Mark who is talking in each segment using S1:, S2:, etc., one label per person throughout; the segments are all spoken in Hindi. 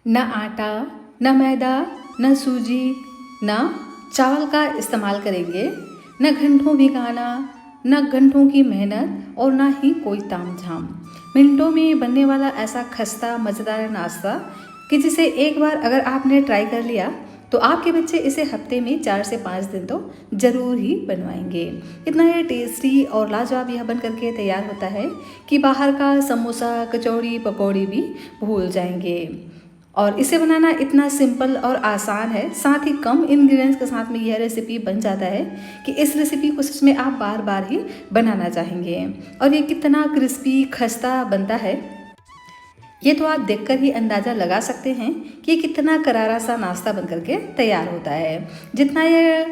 S1: न आटा, न मैदा, न सूजी, न चावल का इस्तेमाल करेंगे, न घंटों भिगाना, न घंटों की मेहनत और ना ही कोई तामझाम। मिनटों में बनने वाला ऐसा खस्ता मज़ेदार नाश्ता कि जिसे एक बार अगर आपने ट्राई कर लिया तो आपके बच्चे इसे हफ्ते में 4 से 5 दिन तो ज़रूर ही बनवाएंगे। इतना ये टेस्टी और लाजवाब यह बन करके तैयार होता है कि बाहर का समोसा, कचौड़ी, पकौड़ी भी भूल जाएंगे। और इसे बनाना इतना सिंपल और आसान है, साथ ही कम इंग्रेडिएंट्स के साथ में यह रेसिपी बन जाता है कि इस रेसिपी को सच में आप बार बार ही बनाना चाहेंगे। और ये कितना क्रिस्पी खस्ता बनता है ये तो आप देखकर ही अंदाज़ा लगा सकते हैं कि कितना करारा सा नाश्ता बन करके तैयार होता है। जितना ये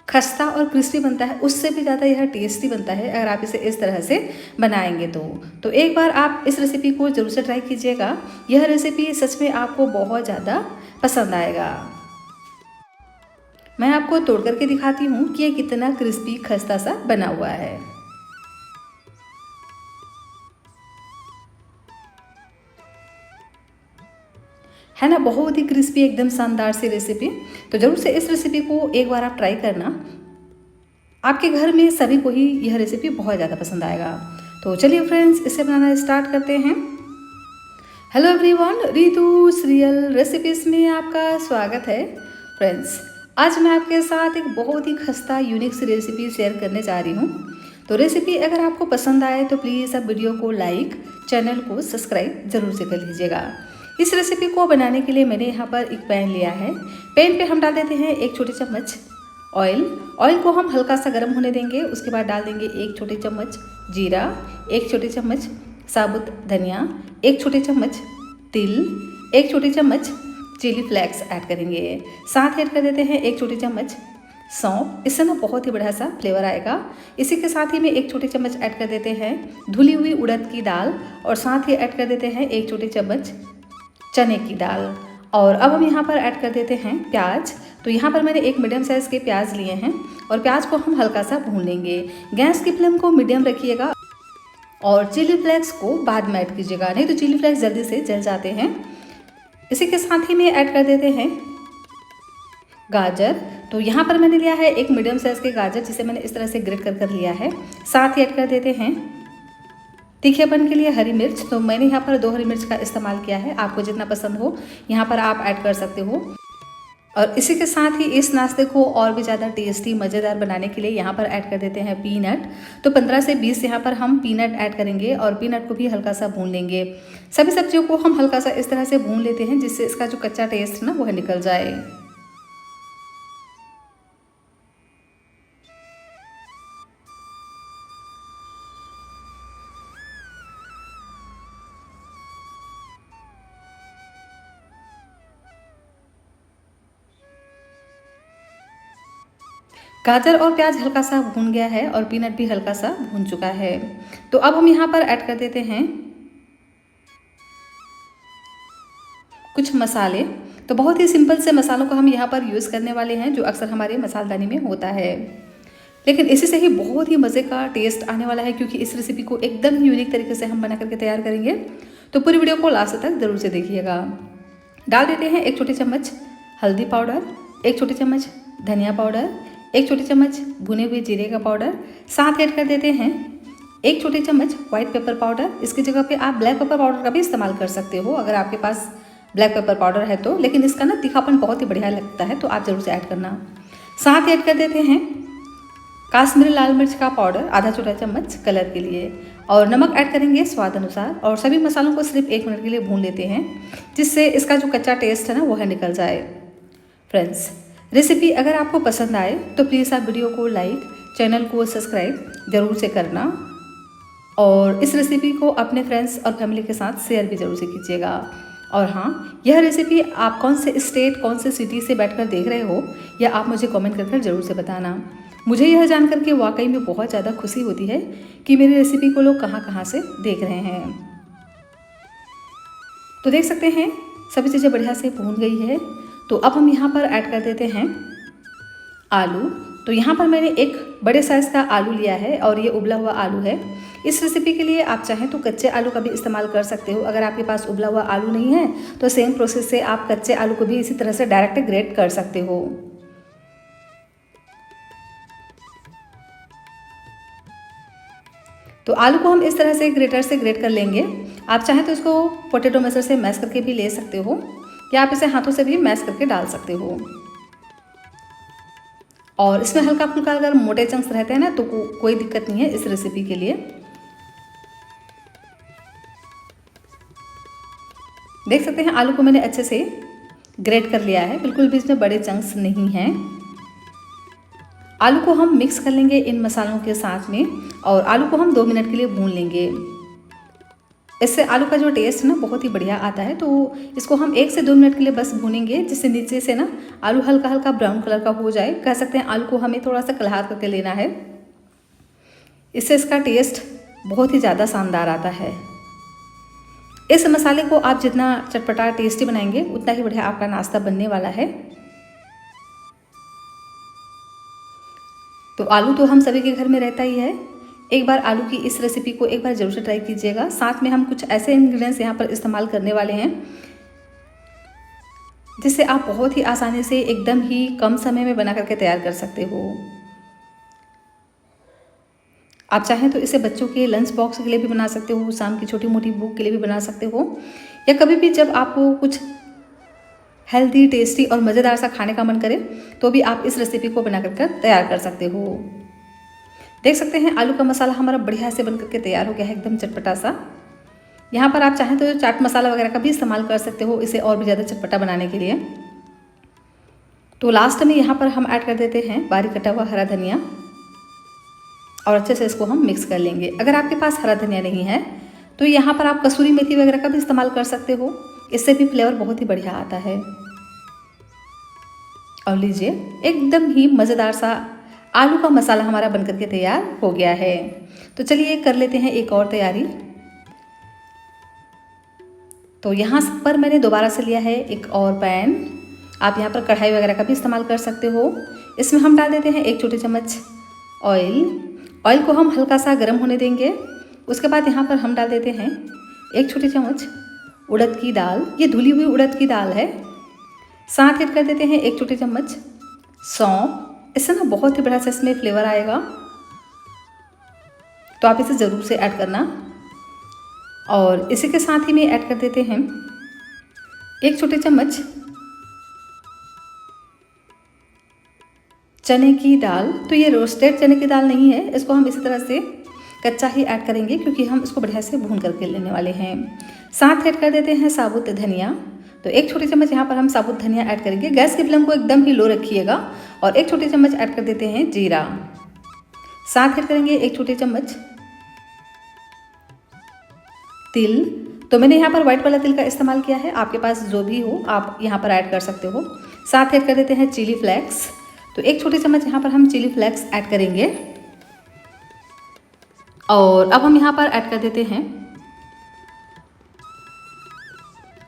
S1: खस्ता और क्रिस्पी बनता है उससे भी ज़्यादा यह टेस्टी बनता है अगर आप इसे इस तरह से बनाएंगे तो एक बार आप इस रेसिपी को ज़रूर से ट्राई कीजिएगा। यह रेसिपी सच में आपको बहुत ज़्यादा पसंद आएगा। मैं आपको तोड़ करके दिखाती हूँ कि ये कितना क्रिस्पी खस्ता सा बना हुआ है ना। बहुत ही क्रिस्पी एकदम शानदार सी रेसिपी। तो ज़रूर से इस रेसिपी को एक बार आप ट्राई करना, आपके घर में सभी को ही यह रेसिपी बहुत ज़्यादा पसंद आएगा। तो चलिए फ्रेंड्स, इसे बनाना स्टार्ट करते हैं। Hello everyone, Ritu serial recipes में आपका स्वागत है। फ्रेंड्स, आज मैं आपके साथ एक बहुत ही खस्ता यूनिक सी रेसिपी शेयर करने जा रही हूँ। तो रेसिपी अगर आपको पसंद आए तो प्लीज़ आप वीडियो को लाइक, चैनल को सब्सक्राइब ज़रूर से कर लीजिएगा। इस रेसिपी को बनाने के लिए मैंने यहाँ पर एक पैन लिया है। पैन पे हम डाल देते हैं 1 छोटी चम्मच ऑयल। ऑयल को हम हल्का सा गर्म होने देंगे। उसके बाद डाल देंगे 1 छोटी चम्मच जीरा, 1 छोटी चम्मच साबुत धनिया, 1 छोटी चम्मच तिल, 1 छोटी चम्मच चिली फ्लेक्स ऐड करेंगे। साथ ऐड कर देते हैं 1 छोटी चम्मच सौंफ। इससे ना बहुत ही बढ़िया सा फ्लेवर आएगा। इसी के साथ ही में 1 छोटी चम्मच ऐड कर देते हैं धुली हुई उड़द की दाल और साथ ही ऐड कर देते हैं 1 छोटी चम्मच चने की दाल। और अब हम यहाँ पर ऐड कर देते हैं प्याज। तो यहाँ पर मैंने एक मीडियम साइज़ के प्याज लिए हैं और प्याज को हम हल्का सा भून लेंगे। गैस की फ्लेम को मीडियम रखिएगा और चिली फ्लेक्स को बाद में ऐड कीजिएगा, नहीं तो चिली फ्लेक्स जल्दी से जल जाते हैं। इसी के साथ ही में ऐड कर देते हैं गाजर। तो यहाँ पर मैंने लिया है एक मीडियम साइज़ के गाजर, जिसे मैंने इस तरह से ग्रेट कर लिया है। साथ ही ऐड कर देते हैं तीखेपन के लिए हरी मिर्च। तो मैंने यहाँ पर 2 हरी मिर्च का इस्तेमाल किया है। आपको जितना पसंद हो यहाँ पर आप ऐड कर सकते हो। और इसी के साथ ही इस नाश्ते को और भी ज़्यादा टेस्टी मज़ेदार बनाने के लिए यहाँ पर ऐड कर देते हैं पीनट। तो 15 से 20 यहाँ पर हम पीनट ऐड करेंगे और पीनट को भी हल्का सा भून लेंगे। सभी सब्जियों को हम हल्का सा इस तरह से भून लेते हैं जिससे इसका जो कच्चा टेस्ट ना वह निकल जाए। गाजर और प्याज हल्का सा भून गया है और पीनट भी हल्का सा भून चुका है। तो अब हम यहाँ पर ऐड कर देते हैं कुछ मसाले। तो बहुत ही सिंपल से मसालों को हम यहाँ पर यूज़ करने वाले हैं जो अक्सर हमारे मसालदानी में होता है, लेकिन इसी से ही बहुत ही मज़े का टेस्ट आने वाला है क्योंकि इस रेसिपी को एकदम यूनिक तरीके से हम बना करके तैयार करेंगे। तो पूरी वीडियो को लास्ट तक ज़रूर से देखिएगा। डाल देते हैं 1 छोटी चम्मच हल्दी पाउडर, 1 छोटी चम्मच धनिया पाउडर, 1 छोटी चम्मच भुने हुए जीरे का पाउडर। साथ ऐड कर देते हैं 1 छोटी चम्मच व्हाइट पेपर पाउडर। इसकी जगह पे आप ब्लैक पेपर पाउडर का भी इस्तेमाल कर सकते हो अगर आपके पास ब्लैक पेपर पाउडर है तो, लेकिन इसका ना तीखापन बहुत ही बढ़िया लगता है तो आप ज़रूर से ऐड करना। साथ ऐड कर देते हैं काश्मीरी लाल मिर्च का पाउडर आधा छोटा चम्मच कलर के लिए और नमक ऐड करेंगे स्वाद अनुसार। और सभी मसालों को सिर्फ 1 मिनट के लिए भून लेते हैं जिससे इसका जो कच्चा टेस्ट है ना वह निकल जाए। फ्रेंड्स, रेसिपी अगर आपको पसंद आए तो प्लीज़ आप वीडियो को लाइक, चैनल को सब्सक्राइब ज़रूर से करना और इस रेसिपी को अपने फ्रेंड्स और फैमिली के साथ शेयर भी ज़रूर से कीजिएगा। और हाँ, यह रेसिपी आप कौन से स्टेट, कौन से सिटी से बैठकर देख रहे हो या आप मुझे कमेंट कर ज़रूर से बताना। मुझे यह जानकर के वाकई में बहुत ज़्यादा खुशी होती है कि मेरी रेसिपी को लोग कहाँ से देख रहे हैं। तो देख सकते हैं सभी चीज़ें बढ़िया से भून गई है। तो अब हम यहाँ पर ऐड कर देते हैं आलू। तो यहाँ पर मैंने एक बड़े साइज़ का आलू लिया है और ये उबला हुआ आलू है। इस रेसिपी के लिए आप चाहें तो कच्चे आलू का भी इस्तेमाल कर सकते हो। अगर आपके पास उबला हुआ आलू नहीं है तो सेम प्रोसेस से आप कच्चे आलू को भी इसी तरह से डायरेक्ट ग्रेट कर सकते हो। तो आलू को हम इस तरह से ग्रेटर से ग्रेट कर लेंगे। आप चाहें तो इसको पोटैटो मैशर से मैश करके भी ले सकते हो या आप इसे हाथों से भी मैश करके डाल सकते हो। और इसमें हल्का फुल्का अगर मोटे चंक्स रहते हैं ना तो कोई दिक्कत नहीं है इस रेसिपी के लिए। देख सकते हैं आलू को मैंने अच्छे से ग्रेट कर लिया है, बिल्कुल भी इसमें बड़े चंक्स नहीं हैं। आलू को हम मिक्स कर लेंगे इन मसालों के साथ में और आलू को हम 2 मिनट के लिए भून लेंगे। इससे आलू का जो टेस्ट ना बहुत ही बढ़िया आता है। तो इसको हम 1 से 2 मिनट के लिए बस भूनेंगे, जिससे नीचे से ना आलू हल्का हल्का ब्राउन कलर का हो जाए। कह सकते हैं आलू को हमें थोड़ा सा कलहा करके लेना है, इससे इसका टेस्ट बहुत ही ज़्यादा शानदार आता है। इस मसाले को आप जितना चटपटा टेस्टी बनाएंगे उतना ही बढ़िया आपका नाश्ता बनने वाला है। तो आलू तो हम सभी के घर में रहता ही है। एक बार आलू की इस रेसिपी को एक बार जरूर से ट्राई कीजिएगा। साथ में हम कुछ ऐसे इंग्रेडिएंट्स यहाँ पर इस्तेमाल करने वाले हैं जिससे आप बहुत ही आसानी से एकदम ही कम समय में बना करके तैयार कर सकते हो। आप चाहें तो इसे बच्चों के लंच बॉक्स के लिए भी बना सकते हो, शाम की छोटी मोटी बुक के लिए भी बना सकते हो, या कभी भी जब आपको कुछ हेल्दी टेस्टी और मज़ेदार सा खाने का मन करे तो भी आप इस रेसिपी को बना करके तैयार कर सकते हो। देख सकते हैं आलू का मसाला हमारा बढ़िया से बन करके तैयार हो गया है, एकदम चटपटा सा। यहाँ पर आप चाहें तो चाट मसाला वगैरह का भी इस्तेमाल कर सकते हो इसे और भी ज़्यादा चटपटा बनाने के लिए। तो लास्ट में यहाँ पर हम ऐड कर देते हैं बारीक कटा हुआ हरा धनिया और अच्छे से इसको हम मिक्स कर लेंगे। अगर आपके पास हरा धनिया नहीं है तो यहाँ पर आप कसूरी मेथी वगैरह का भी इस्तेमाल कर सकते हो, इससे भी फ्लेवर बहुत ही बढ़िया आता है। और लीजिए एकदम ही मज़ेदार सा आलू का मसाला हमारा बनकर के तैयार हो गया है। तो चलिए कर लेते हैं एक और तैयारी। तो यहाँ पर मैंने दोबारा से लिया है एक और पैन। आप यहाँ पर कढ़ाई वगैरह का भी इस्तेमाल कर सकते हो। इसमें हम डाल देते हैं 1 छोटे चम्मच ऑयल को हम हल्का सा गर्म होने देंगे। उसके बाद यहाँ पर हम डाल देते हैं 1 छोटे चम्मच उड़द की दाल, ये धुली हुई उड़द की दाल है। साथ ऐड कर देते हैं 1 छोटे चम्मच सौंफ, इससे ना बहुत ही बड़ा सा इसमें फ्लेवर आएगा, तो आप इसे ज़रूर से ऐड करना। और इसी के साथ ही में ऐड कर देते हैं 1 छोटे चम्मच चने की दाल। तो ये रोस्टेड चने की दाल नहीं है, इसको हम इसी तरह से कच्चा ही ऐड करेंगे क्योंकि हम इसको बढ़िया से भून करके लेने वाले हैं। साथ ऐड कर देते हैं साबुत धनिया। तो 1 छोटी चम्मच यहाँ पर हम साबुत धनिया ऐड करेंगे। गैस की फ्लेम को एकदम ही लो रखिएगा। और 1 छोटी चम्मच ऐड कर देते हैं जीरा। साथ ऐड करेंगे 1 छोटी चम्मच तिल। तो मैंने यहाँ पर व्हाइट वाला तिल का इस्तेमाल किया है, आपके पास जो भी हो आप यहाँ पर ऐड कर सकते हो। साथ ऐड कर देते हैं चिली फ्लेक्स। तो 1 छोटी चम्मच यहाँ पर हम चिली फ्लेक्स ऐड करेंगे। और अब हम यहाँ पर ऐड कर देते हैं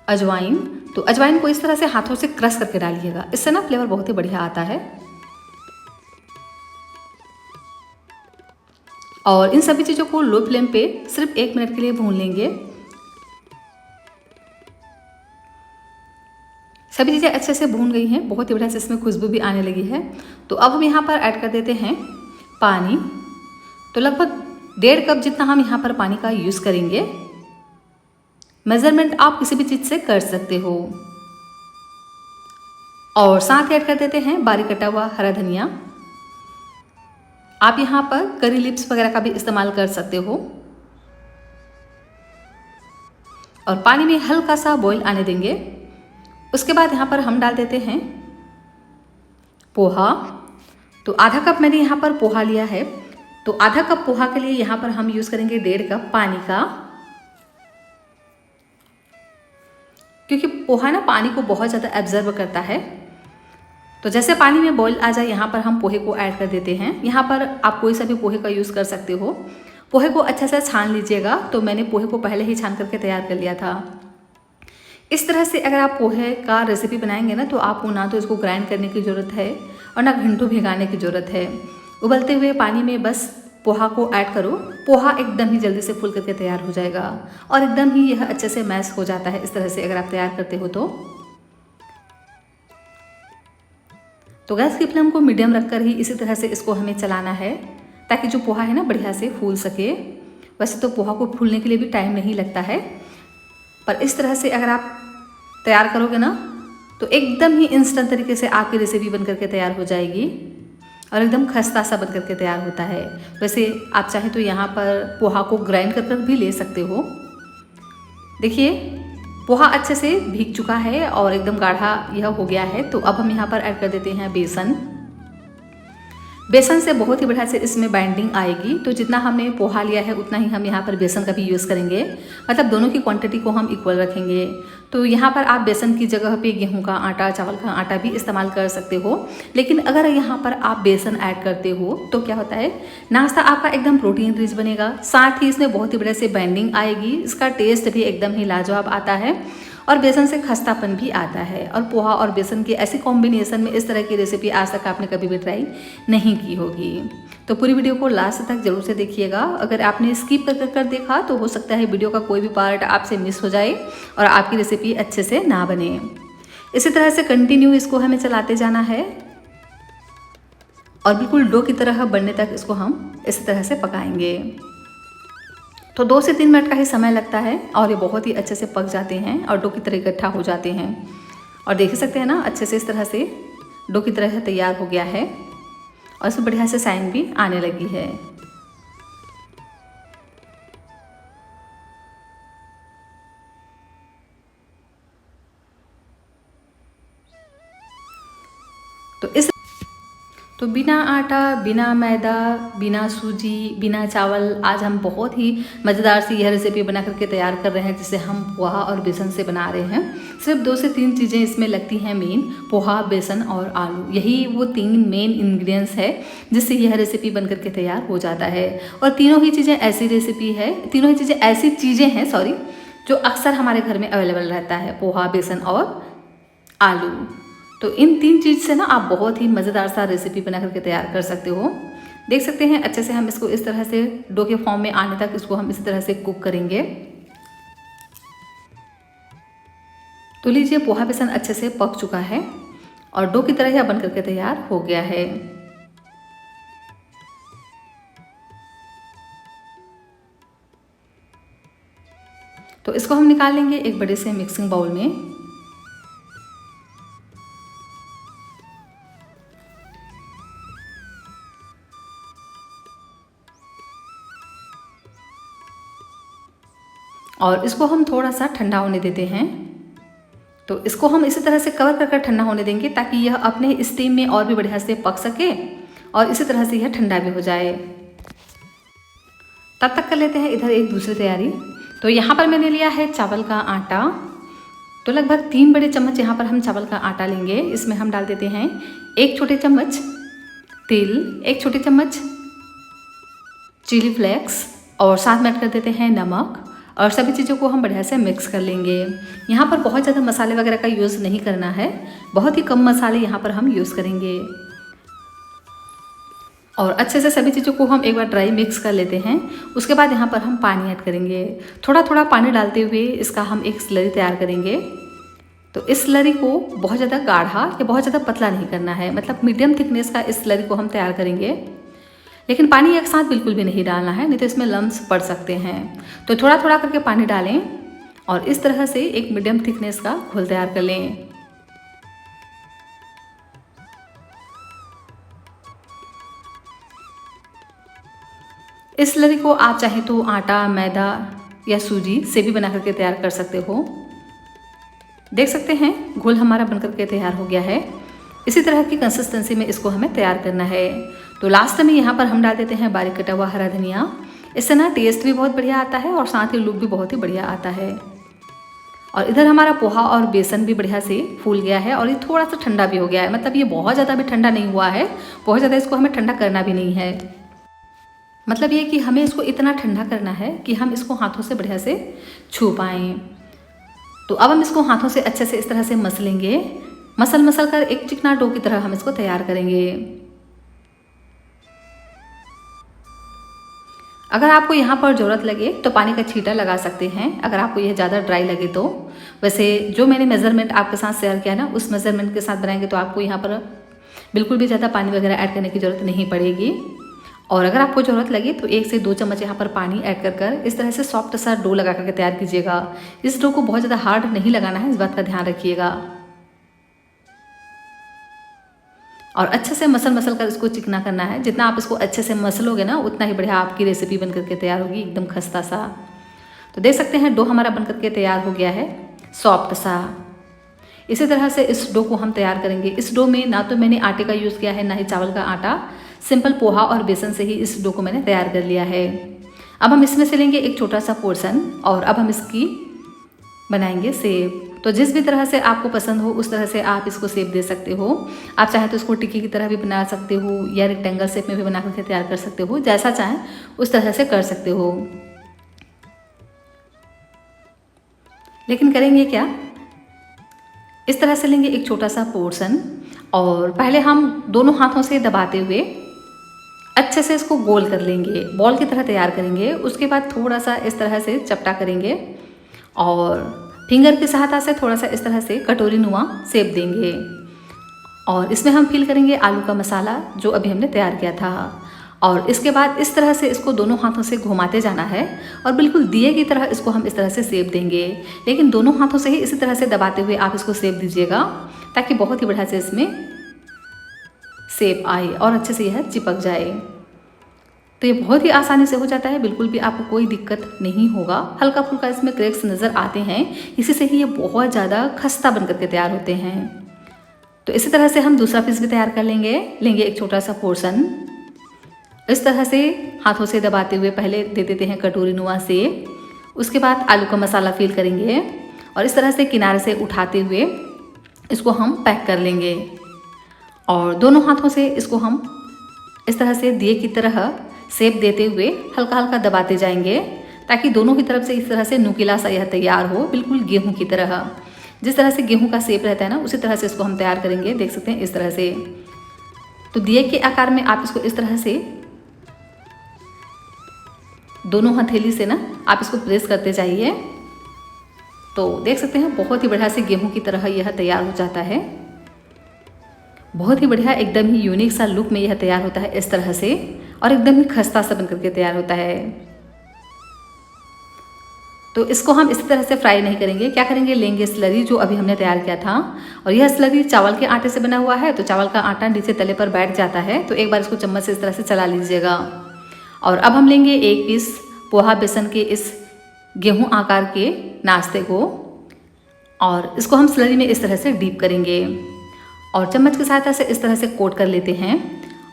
S1: अजवाइन। तो अजवाइन को इस तरह से हाथों से क्रश करके डालिएगा, इससे ना फ्लेवर बहुत ही बढ़िया आता है। और इन सभी चीज़ों को लो फ्लेम पे सिर्फ 1 मिनट के लिए भून लेंगे। सभी चीज़ें अच्छे से भून गई हैं, बहुत ही बढ़िया से इसमें खुशबू भी आने लगी है। तो अब हम यहाँ पर ऐड कर देते हैं पानी। तो लगभग 1.5 कप जितना हम यहाँ पर पानी का यूज़ करेंगे। मेजरमेंट आप किसी भी चीज़ से कर सकते हो। और साथ ऐड कर देते हैं बारीक कटा हुआ हरा धनिया। आप यहाँ पर करी लिप्स वगैरह का भी इस्तेमाल कर सकते हो। और पानी में हल्का सा बॉईल आने देंगे। उसके बाद यहाँ पर हम डाल देते हैं पोहा। तो आधा कप मैंने यहाँ पर पोहा लिया है। तो आधा कप पोहा के लिए यहाँ पर हम यूज़ करेंगे 1.5 कप पानी का, क्योंकि पोहा ना पानी को बहुत ज़्यादा एब्जर्व करता है। तो जैसे पानी में बॉईल आ जाए यहाँ पर हम पोहे को ऐड कर देते हैं। यहाँ पर आप कोई सा भी पोहे का यूज़ कर सकते हो। पोहे को अच्छे से छान लीजिएगा। तो मैंने पोहे को पहले ही छान करके तैयार कर लिया था। इस तरह से अगर आप पोहे का रेसिपी बनाएंगे ना तो आपको ना तो इसको ग्राइंड करने की ज़रूरत है और ना घंटों भिगाने की ज़रूरत है। उबलते हुए पानी में बस पोहा को ऐड करो, पोहा एकदम ही जल्दी से फूल करके तैयार हो जाएगा और एकदम ही यह अच्छे से मैश हो जाता है। इस तरह से अगर आप तैयार करते हो तो गैस की फ्लेम को मीडियम रखकर ही इसी तरह से इसको हमें चलाना है, ताकि जो पोहा है ना बढ़िया से फूल सके। वैसे तो पोहा को फूलने के लिए भी टाइम नहीं लगता है, पर इस तरह से अगर आप तैयार करोगे ना तो एकदम ही इंस्टेंट तरीके से आपकी रेसिपी बन करके तैयार हो जाएगी और एकदम खस्ता सा बन करके तैयार होता है। वैसे आप चाहे तो यहाँ पर पोहा को ग्राइंड कर भी ले सकते हो। देखिए पोहा अच्छे से भीग चुका है और एकदम गाढ़ा यह हो गया है। तो अब हम यहाँ पर ऐड कर देते हैं बेसन। बेसन से बहुत ही बढ़िया से इसमें बाइंडिंग आएगी। तो जितना हमने पोहा लिया है उतना ही हम यहाँ पर बेसन का भी यूज़ करेंगे, मतलब दोनों की क्वांटिटी को हम इक्वल रखेंगे। तो यहाँ पर आप बेसन की जगह पे गेहूं का आटा, चावल का आटा भी इस्तेमाल कर सकते हो। लेकिन अगर यहाँ पर आप बेसन ऐड करते हो तो क्या होता है, नाश्ता आपका एकदम प्रोटीन रिच बनेगा, साथ ही इसमें बहुत ही बढ़िया से बाइंडिंग आएगी, इसका टेस्ट भी एकदम ही लाजवाब आता है और बेसन से खस्तापन भी आता है। और पोहा और बेसन की ऐसी कॉम्बिनेशन में इस तरह की रेसिपी आज तक आपने कभी भी ट्राई नहीं की होगी। तो पूरी वीडियो को लास्ट तक जरूर से देखिएगा। अगर आपने स्किप कर देखा तो हो सकता है वीडियो का कोई भी पार्ट आपसे मिस हो जाए और आपकी रेसिपी अच्छे से ना बने। इसी तरह से कंटिन्यू इसको हमें चलाते जाना है और बिल्कुल डो की तरह बनने तक इसको हम इसी तरह से पकाएंगे। तो 2 से 3 मिनट का ही समय लगता है और ये बहुत ही अच्छे से पक जाते हैं और डो की तरह इकट्ठा हो जाते हैं। और देख सकते हैं ना अच्छे से इस तरह से डो की तरह तैयार हो गया है और इसमें बढ़िया से शाइन भी आने लगी है। तो बिना आटा, बिना मैदा, बिना सूजी, बिना चावल आज हम बहुत ही मज़ेदार सी यह रेसिपी बना करके तैयार कर रहे हैं, जिसे हम पोहा और बेसन से बना रहे हैं। सिर्फ 2 से 3 चीज़ें इसमें लगती हैं मेन, पोहा, बेसन और आलू। यही वो 3 मेन इंग्रेडिएंट्स है जिससे यह रेसिपी बन करके तैयार हो जाता है। और तीनों ही चीज़ें ऐसी रेसिपी है, तीनों ही चीज़ें ऐसी चीज़ें हैं जो अक्सर हमारे घर में अवेलेबल रहता है, पोहा, बेसन और आलू। तो इन 3 चीज़ से ना आप बहुत ही मज़ेदार सा रेसिपी बना करके तैयार कर सकते हो। देख सकते हैं अच्छे से हम इसको इस तरह से डो के फॉर्म में आने तक इसको हम इसी तरह से कुक करेंगे। तो लीजिए पोहा बेसन अच्छे से पक चुका है और डो की तरह यह बन करके तैयार हो गया है। तो इसको हम निकाल लेंगे एक बड़े से मिक्सिंग बाउल में। और इसको हम थोड़ा सा ठंडा होने देते हैं। तो इसको हम इसी तरह से कवर कर ठंडा होने देंगे ताकि यह अपने स्टीम में और भी बढ़िया से पक सके और इसी तरह से यह ठंडा भी हो जाए। तब तक कर लेते हैं इधर एक दूसरी तैयारी। तो यहाँ पर मैंने लिया है चावल का आटा। तो लगभग 3 बड़े चम्मच यहाँ पर हम चावल का आटा लेंगे। इसमें हम डाल देते हैं 1 छोटे चम्मच तिल, 1 छोटे चम्मच चिली फ्लेक्स और साथ में ऐड कर देते हैं नमक और सभी चीज़ों को हम बढ़िया से मिक्स कर लेंगे। यहाँ पर बहुत ज़्यादा मसाले वगैरह का यूज़ नहीं करना है, बहुत ही कम मसाले यहाँ पर हम यूज़ करेंगे। और अच्छे से सभी चीज़ों को हम एक बार ड्राई मिक्स कर लेते हैं। उसके बाद यहाँ पर हम पानी ऐड करेंगे। थोड़ा थोड़ा पानी डालते हुए इसका हम एक स्लरी तैयार करेंगे। तो इस स्लरी को बहुत ज़्यादा गाढ़ा या बहुत ज़्यादा पतला नहीं करना है, मतलब मीडियम थिकनेस का इस स्लरी को हम तैयार करेंगे। लेकिन पानी एक साथ बिल्कुल भी नहीं डालना है, नहीं तो इसमें लम्स पड़ सकते हैं। तो थोड़ा थोड़ा करके पानी डालें और इस तरह से एक मीडियम थिकनेस का घोल तैयार कर लें। इस स्लरी को आप चाहे तो आटा, मैदा या सूजी से भी बना करके तैयार कर सकते हो। देख सकते हैं घोल हमारा बनकर के तैयार हो गया है। इसी तरह की कंसिस्टेंसी में इसको हमें तैयार करना है। तो लास्ट में यहाँ पर हम डाल देते हैं बारीक कटा हुआ हरा धनिया। इससे ना टेस्ट भी बहुत बढ़िया आता है और साथ ही लुक भी बहुत ही बढ़िया आता है। और इधर हमारा पोहा और बेसन भी बढ़िया से फूल गया है और ये थोड़ा सा ठंडा भी हो गया है, मतलब ये बहुत ज़्यादा भी ठंडा नहीं हुआ है, बहुत ज़्यादा इसको हमें ठंडा करना भी नहीं है। मतलब ये कि हमें इसको इतना ठंडा करना है कि हम इसको हाथों से बढ़िया से छू पाएँ। तो अब हम इसको हाथों से अच्छे से इस तरह से मसलेंगे। मसल कर एक चिकना डो की तरह हम इसको तैयार करेंगे। अगर आपको यहाँ पर ज़रूरत लगे तो पानी का छींटा लगा सकते हैं, अगर आपको यह ज़्यादा ड्राई लगे तो। वैसे जो मैंने मेज़रमेंट आपके साथ शेयर किया ना, उस मेज़रमेंट के साथ बनाएंगे तो आपको यहाँ पर बिल्कुल भी ज़्यादा पानी वगैरह ऐड करने की ज़रूरत नहीं पड़ेगी। और अगर आपको ज़रूरत लगे तो 1 से 2 चम्मच यहाँ पर पानी ऐड कर इस तरह से सॉफ्ट सा डो लगा करके तैयार कीजिएगा। इस डो को बहुत ज़्यादा हार्ड नहीं लगाना है, इस बात का ध्यान रखिएगा। और अच्छे से मसल कर इसको चिकना करना है। जितना आप इसको अच्छे से मसलोगे ना, उतना ही बढ़िया आपकी रेसिपी बन करके तैयार होगी, एकदम खस्ता सा। तो देख सकते हैं डो हमारा बन करके तैयार हो गया है, सॉफ्ट सा। इसी तरह से इस डो को हम तैयार करेंगे। इस डो में ना तो मैंने आटे का यूज़ किया है, ना ही चावल का आटा, सिंपल पोहा और बेसन से ही इस डो को मैंने तैयार कर लिया है। अब हम इसमें से लेंगे एक छोटा सा पोर्शन और अब हम इसकी बनाएंगे सेब। तो जिस भी तरह से आपको पसंद हो उस तरह से आप इसको शेप दे सकते हो। आप चाहें तो इसको टिक्की की तरह भी बना सकते हो या रेक्टेंगल शेप में भी बना करके तैयार कर सकते हो, जैसा चाहें उस तरह से कर सकते हो। लेकिन करेंगे क्या, इस तरह से लेंगे एक छोटा सा पोर्शन और पहले हम दोनों हाथों से दबाते हुए अच्छे से इसको गोल कर लेंगे, बॉल की तरह तैयार करेंगे। उसके बाद थोड़ा सा इस तरह से चपटा करेंगे और फिंगर की सहायता से थोड़ा सा इस तरह से कटोरी नुमा शेप देंगे। और इसमें हम फिल करेंगे आलू का मसाला जो अभी हमने तैयार किया था। और इसके बाद इस तरह से इसको दोनों हाथों से घुमाते जाना है और बिल्कुल दिए की तरह इसको हम इस तरह से शेप देंगे। लेकिन दोनों हाथों से ही इसी तरह से दबाते हुए आप इसको शेप दीजिएगा ताकि बहुत ही बढ़िया से इसमें शेप आए और अच्छे से यह चिपक जाए। तो ये बहुत ही आसानी से हो जाता है, बिल्कुल भी आपको कोई दिक्कत नहीं होगा। हल्का फुल्का इसमें क्रैक्स नज़र आते हैं, इसी से ही ये बहुत ज़्यादा खस्ता बन करके तैयार होते हैं। तो इसी तरह से हम दूसरा पीस भी तैयार कर लेंगे एक छोटा सा पोर्शन। इस तरह से हाथों से दबाते हुए पहले दे देते हैं कटोरी नुमा से। उसके बाद आलू का मसाला फिल करेंगे और इस तरह से किनारे से उठाते हुए इसको हम पैक कर लेंगे। और दोनों हाथों से इसको हम इस तरह से दिए की तरह शेप देते हुए हल्का हल्का दबाते जाएंगे ताकि दोनों की तरफ से इस तरह से नुकीला सा यह तैयार हो, बिल्कुल गेहूं की तरह। जिस तरह से गेहूं का शेप रहता है ना, उसी तरह से इसको हम तैयार करेंगे। देख सकते हैं इस तरह से। तो दिए के आकार में आप इसको इस तरह से दोनों हथेली से ना आप इसको प्रेस करते जाइए। तो देख सकते हैं बहुत ही बढ़िया से गेहूं की तरह यह तैयार हो जाता है। बहुत ही बढ़िया, एकदम ही यूनिक सा लुक में यह तैयार होता है इस तरह से और एकदम ही खस्ता सा बनकर के तैयार होता है। तो इसको हम इसी तरह से फ्राई नहीं करेंगे। क्या करेंगे, लेंगे स्लरी जो अभी हमने तैयार किया था और यह स्लरी चावल के आटे से बना हुआ है। तो चावल का आटा नीचे तले पर बैठ जाता है, तो एक बार इसको चम्मच से इस तरह से चला लीजिएगा। और अब हम लेंगे एक पीस पोहा बेसन के इस गेहूं आकार के नाश्ते को और इसको हम स्लरी में इस तरह से डीप करेंगे और चम्मच की सहायता से इस तरह से कोट कर लेते हैं।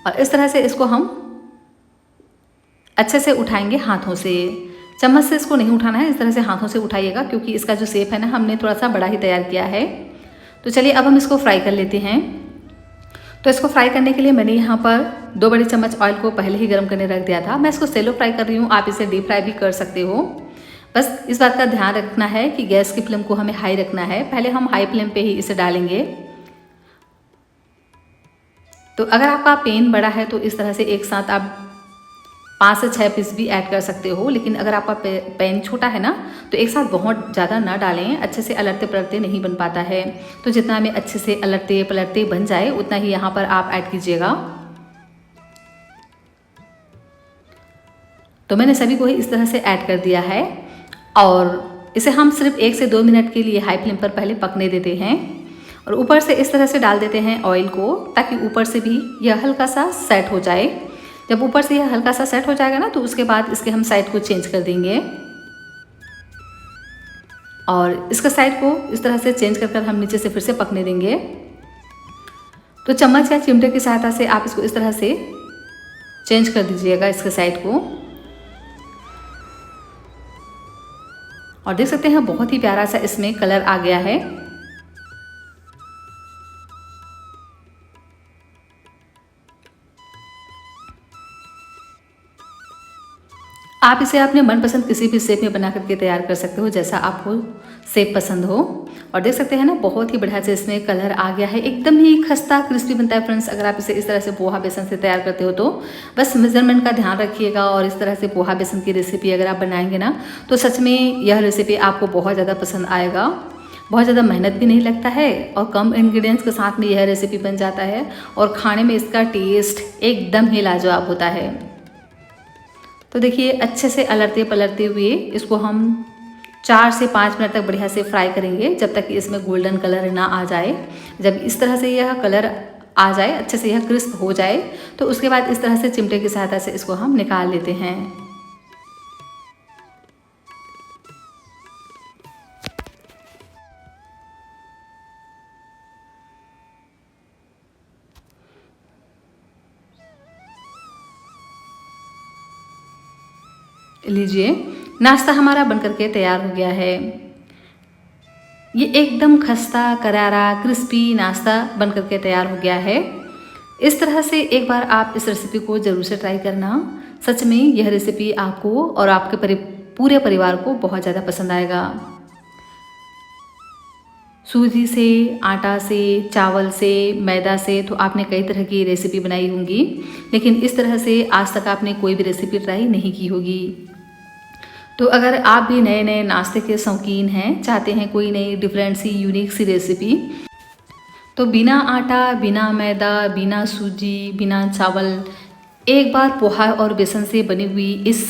S1: और इस तरह से इसको हम अच्छे से उठाएंगे हाथों से। चम्मच से इसको नहीं उठाना है, इस तरह से हाथों से उठाइएगा क्योंकि इसका जो शेप है ना, हमने थोड़ा सा बड़ा ही तैयार किया है। तो चलिए अब हम इसको फ्राई कर लेते हैं। तो इसको फ्राई करने के लिए मैंने यहाँ पर 2 बड़े चम्मच ऑयल को पहले ही गर्म करने रख दिया था। मैं इसको सेलो फ्राई कर रही हूँ, आप इसे डीप फ्राई भी कर सकते हो। बस इस बात का ध्यान रखना है कि गैस की फ्लेम को हमें हाई रखना है। पहले हम हाई फ्लेम पे ही इसे डालेंगे। तो अगर आपका पैन बड़ा है तो इस तरह से एक साथ आप 5 से 6 पीस भी ऐड कर सकते हो। लेकिन अगर आपका पैन छोटा है ना, तो एक साथ बहुत ज़्यादा ना डालें, अच्छे से अलटते पलटते नहीं बन पाता है। तो जितना में अच्छे से अलटते पलटते बन जाए उतना ही यहाँ पर आप ऐड कीजिएगा। तो मैंने सभी को ही इस तरह से ऐड कर दिया है और इसे हम सिर्फ 1 से 2 मिनट के लिए हाई फ्लेम पर पहले पकने देते हैं। और ऊपर से इस तरह से डाल देते हैं ऑयल को ताकि ऊपर से भी यह हल्का सा सेट हो जाए। जब ऊपर से यह हल्का सा सेट हो जाएगा ना, तो उसके बाद इसके हम साइड को चेंज कर देंगे और इसका साइड को इस तरह से चेंज कर हम नीचे से फिर से पकने देंगे। तो चम्मच या चिमटे की सहायता से आप इसको इस तरह से चेंज कर दीजिएगा इसके साइड को। और देख सकते हैं बहुत ही प्यारा सा इसमें कलर आ गया है। आप इसे अपने मनपसंद किसी भी शेप में बना करके तैयार कर सकते हो, जैसा आपको शेप पसंद हो। और देख सकते हैं ना, बहुत ही बढ़िया से इसमें कलर आ गया है, एकदम ही खस्ता क्रिस्पी बनता है फ्रेंड्स। अगर आप इसे इस तरह से पोहा बेसन से तैयार करते हो तो बस मेजरमेंट का ध्यान रखिएगा। और इस तरह से पोहा बेसन की रेसिपी अगर आप बनाएंगे ना, तो सच में यह रेसिपी आपको बहुत ज़्यादा पसंद आएगा। बहुत ज़्यादा मेहनत भी नहीं लगता है और कम इंग्रेडिएंट्स के साथ में यह रेसिपी बन जाता है, और खाने में इसका टेस्ट एकदम ही लाजवाब होता है। तो देखिए, अच्छे से अलरते पलटते हुए इसको हम 4 से 5 मिनट तक बढ़िया से फ्राई करेंगे, जब तक कि इसमें गोल्डन कलर ना आ जाए। जब इस तरह से यह कलर आ जाए, अच्छे से यह क्रिस्प हो जाए, तो उसके बाद इस तरह से चिमटे की सहायता से इसको हम निकाल लेते हैं। लीजिए, नाश्ता हमारा बनकर के तैयार हो गया है। ये एकदम खस्ता करारा क्रिस्पी नाश्ता बनकर के तैयार हो गया है। इस तरह से एक बार आप इस रेसिपी को ज़रूर से ट्राई करना। सच में यह रेसिपी आपको और आपके पूरे परिवार को बहुत ज़्यादा पसंद आएगा। सूजी से, आटा से, चावल से, मैदा से तो आपने कई तरह की रेसिपी बनाई होंगी, लेकिन इस तरह से आज तक आपने कोई भी रेसिपी ट्राई नहीं की होगी। तो अगर आप भी नए नए नाश्ते के शौकीन हैं, चाहते हैं कोई नई डिफरेंट सी यूनिक सी रेसिपी, तो बिना आटा, बिना मैदा, बिना सूजी, बिना चावल, एक बार पोहा और बेसन से बनी हुई इस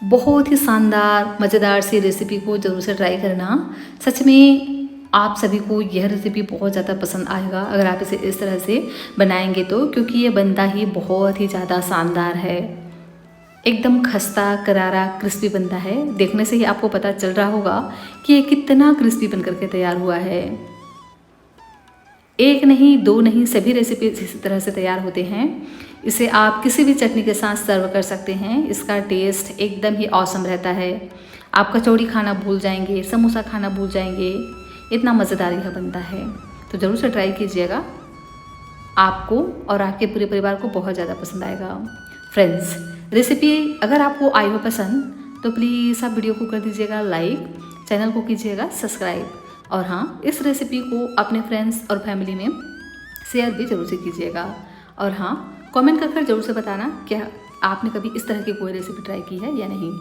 S1: बहुत ही शानदार मज़ेदार सी रेसिपी को ज़रूर से ट्राई करना। सच में आप सभी को यह रेसिपी बहुत ज़्यादा पसंद आएगा अगर आप इसे इस तरह से बनाएंगे तो, क्योंकि ये बनता ही बहुत ही ज़्यादा शानदार है। एकदम खस्ता करारा क्रिस्पी बनता है। देखने से ही आपको पता चल रहा होगा कि ये कितना क्रिस्पी बनकर के तैयार हुआ है। एक नहीं, दो नहीं, सभी रेसिपी इसी तरह से तैयार होते हैं। इसे आप किसी भी चटनी के साथ सर्व कर सकते हैं। इसका टेस्ट एकदम ही ऑसम रहता है। आप कचौड़ी खाना भूल जाएंगे, समोसा खाना भूल जाएंगे, इतना मज़ेदार यह बनता है। तो ज़रूर से ट्राई कीजिएगा, आपको और आपके पूरे परिवार को बहुत ज़्यादा पसंद आएगा। फ्रेंड्स, रेसिपी अगर आपको आई हो पसंद तो प्लीज़ आप वीडियो को कर दीजिएगा लाइक, चैनल को कीजिएगा सब्सक्राइब, और हाँ, इस रेसिपी को अपने फ्रेंड्स और फैमिली में शेयर भी ज़रूर से कीजिएगा। और हाँ, कमेंट कर ज़रूर से बताना क्या आपने कभी इस तरह की कोई रेसिपी ट्राई की है या नहीं।